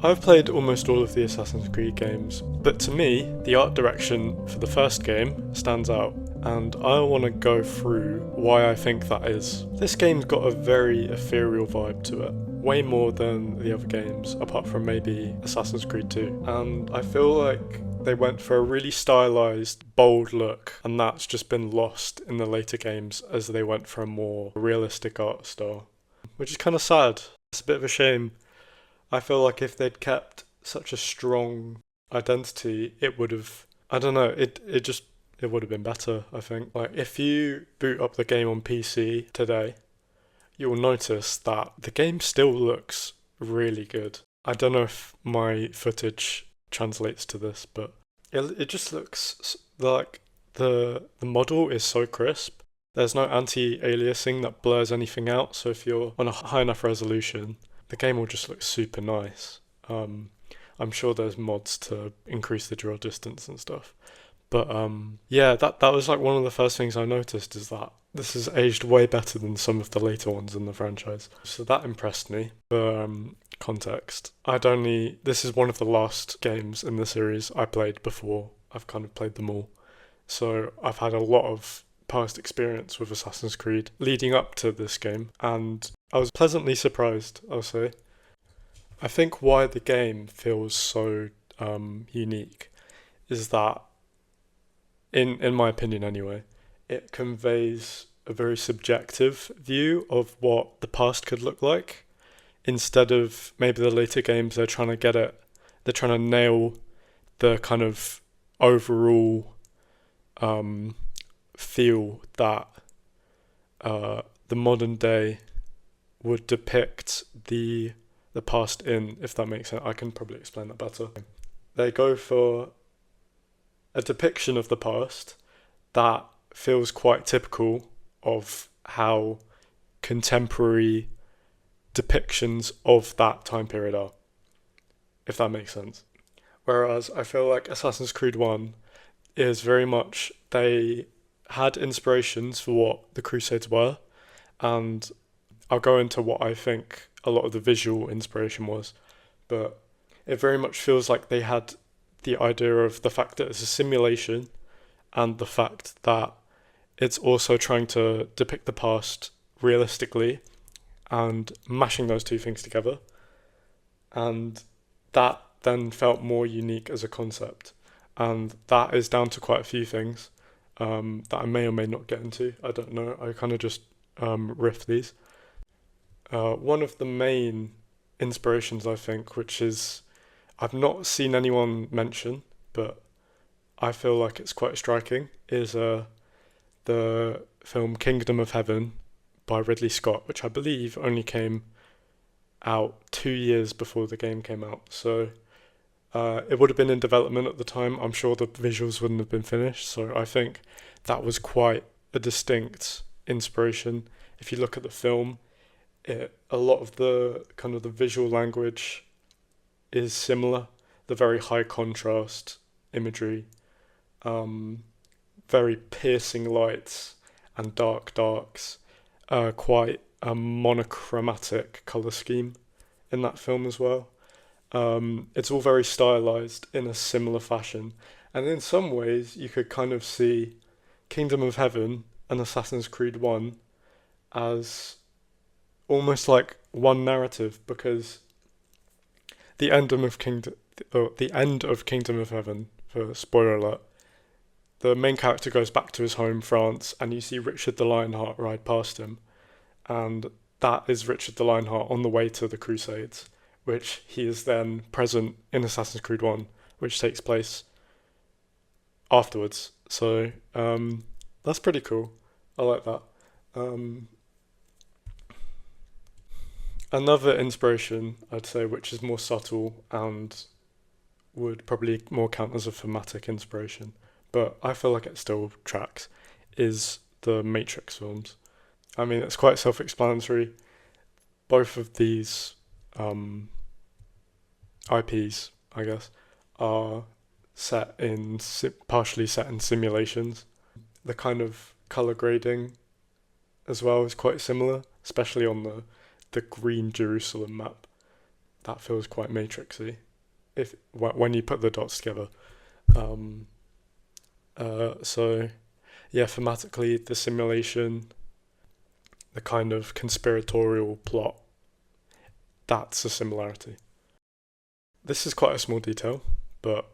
I've played almost all of the Assassin's Creed games, but to me, the art direction for the first game stands out, and I want to go through why I think that is. This game's got a very ethereal vibe to it, way more than the other games, apart from maybe Assassin's Creed 2, and I feel like they went for a really stylized, bold look, and that's just been lost in the later games as they went for a more realistic art style, which is kind of sad. It's a bit of a shame. I feel like if they'd kept such a strong identity, it would have. I don't know. It would have been better. I think. Like if you boot up the game on PC today, you'll notice that the game still looks really good. I don't know if my footage translates to this, but it just looks like the model is so crisp. There's no anti-aliasing that blurs anything out. So if you're on a high enough resolution, the game will just look super nice. I'm sure there's mods to increase the draw distance and stuff. But yeah, that was like one of the first things I noticed is that this has aged way better than some of the later ones in the franchise. So that impressed me. For context, this is one of the last games in the series I played before I've kind of played them all. So I've had a lot of past experience with Assassin's Creed leading up to this game, and I was pleasantly surprised, I'll say. I think why the game feels so unique is that, in my opinion anyway, it conveys a very subjective view of what the past could look like. Instead of maybe the later games, they're trying to nail the kind of overall feel that the modern day would depict the past in, if that makes sense. I can probably explain that better. They go for a depiction of the past that feels quite typical of how contemporary depictions of that time period are, if that makes sense. Whereas I feel like Assassin's Creed 1 is very much, they had inspirations for what the Crusades were, and I'll go into what I think a lot of the visual inspiration was, but it very much feels like they had the idea of the fact that it's a simulation and the fact that it's also trying to depict the past realistically and mashing those two things together. And that then felt more unique as a concept. And that is down to quite a few things that I may or may not get into. I don't know. I kind of just riff these. One of the main inspirations, I think, which is I've not seen anyone mention, but I feel like it's quite striking, is the film Kingdom of Heaven by Ridley Scott, which I believe only came out 2 years before the game came out. So it would have been in development at the time. I'm sure the visuals wouldn't have been finished. So I think that was quite a distinct inspiration. If you look at the film, a lot of the kind of the visual language is similar. The very high contrast imagery, very piercing lights and dark darks, quite a monochromatic colour scheme in that film as well. It's all very stylized in a similar fashion, and in some ways you could kind of see Kingdom of Heaven and Assassin's Creed 1 as almost like one narrative, because the end of Kingdom of Heaven, for spoiler alert, the main character goes back to his home, France, and you see Richard the Lionheart ride past him, and that is Richard the Lionheart on the way to the Crusades, which he is then present in Assassin's Creed 1, which takes place afterwards. So that's pretty cool. I like that. Another inspiration, I'd say, which is more subtle and would probably more count as a thematic inspiration, but I feel like it still tracks, is the Matrix films. I mean, it's quite self-explanatory. Both of these IPs, I guess, are partially set in simulations. The kind of color grading as well is quite similar, especially on the green Jerusalem map. that feels quite matrixy when you put the dots together. Um, so yeah, thematically, the simulation, the kind of conspiratorial plot, that's a similarity. This is quite a small detail, but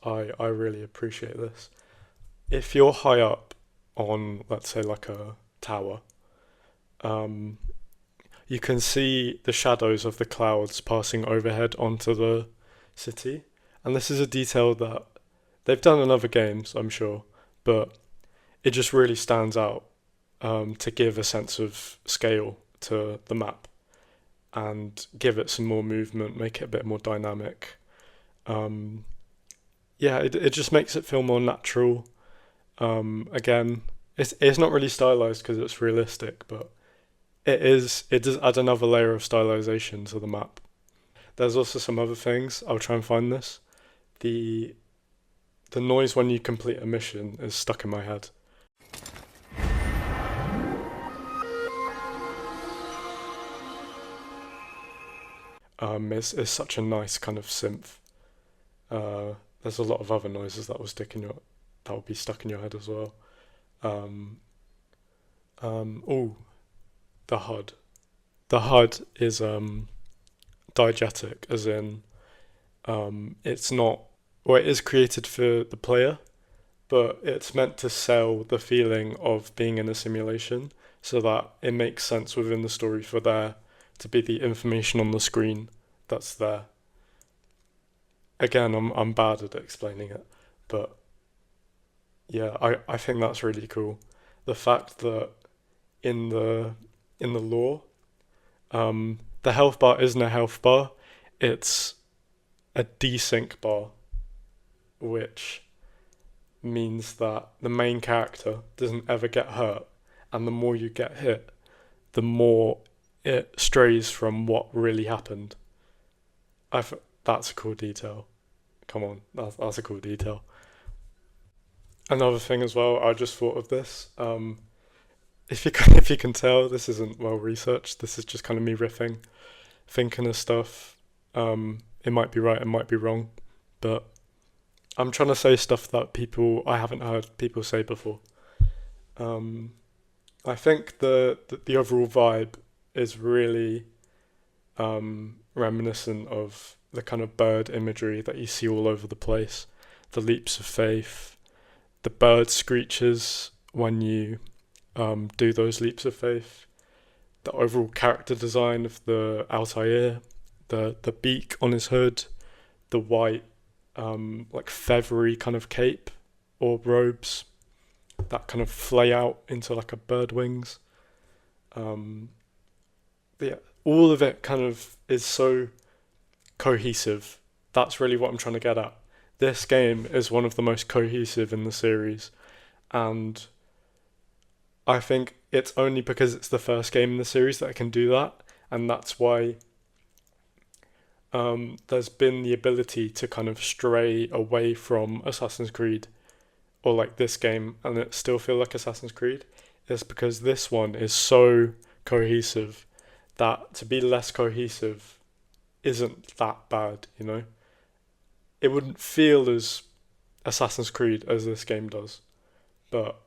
I really appreciate this. If you're high up on, let's say, like a tower, um, you can see the shadows of the clouds passing overhead onto the city. And this is a detail that they've done in other games, I'm sure, but it just really stands out, to give a sense of scale to the map and give it some more movement, make it a bit more dynamic. Um, yeah, it just makes it feel more natural. Again, it's not really stylized because it's realistic, but it does add another layer of stylization to the map. There's also some other things. I'll try and find this. The the noise when you complete a mission is stuck in my head. It's such a nice kind of synth. There's a lot of other noises that will be stuck in your head as well. Um, oh, the HUD. The HUD is diegetic, as in it's not, well, it is created for the player, but it's meant to sell the feeling of being in a simulation so that it makes sense within the story for there to be the information on the screen that's there. Again, I'm bad at explaining it, but yeah, I think that's really cool. The fact that in the lore, the health bar isn't a health bar, it's a desync bar, which means that the main character doesn't ever get hurt, and the more you get hit, the more it strays from what really happened. That's a cool detail. Come on, that's a cool detail. Another thing as well, I just thought of this. If you can, if you can tell, this isn't well researched. This is just kind of me riffing, thinking of stuff. It might be right, it might be wrong, but I'm trying to say stuff that I haven't heard people say before. Um, I think the overall vibe is really reminiscent of the kind of bird imagery that you see all over the place. The leaps of faith, the bird screeches when you do those leaps of faith, the overall character design of the Altair, the beak on his hood, the white like feathery kind of cape or robes that kind of flay out into like a bird wings. Um, yeah, all of it kind of is so cohesive. That's really what I'm trying to get at. This game is one of the most cohesive in the series, and I think it's only because it's the first game in the series that it can do that, and that's why there's been the ability to kind of stray away from Assassin's Creed or like this game and it still feel like Assassin's Creed. Is because this one is so cohesive that to be less cohesive isn't that bad, you know? It wouldn't feel as Assassin's Creed as this game does, but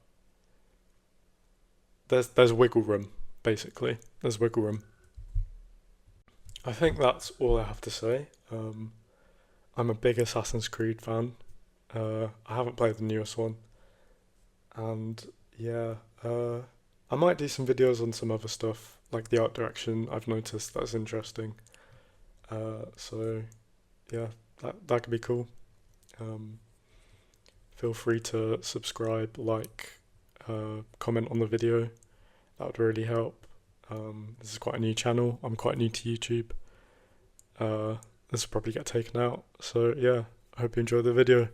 there's wiggle room, basically. There's wiggle room. I think that's all I have to say. I'm a big Assassin's Creed fan. I haven't played the newest one, and yeah, I might do some videos on some other stuff, like the art direction. I've noticed that's interesting. So yeah, that could be cool. Um, Feel free to subscribe, like, comment on the video. That would really help. This is quite a new channel. I'm quite new to YouTube. This will probably get taken out. So yeah, I hope you enjoyed the video.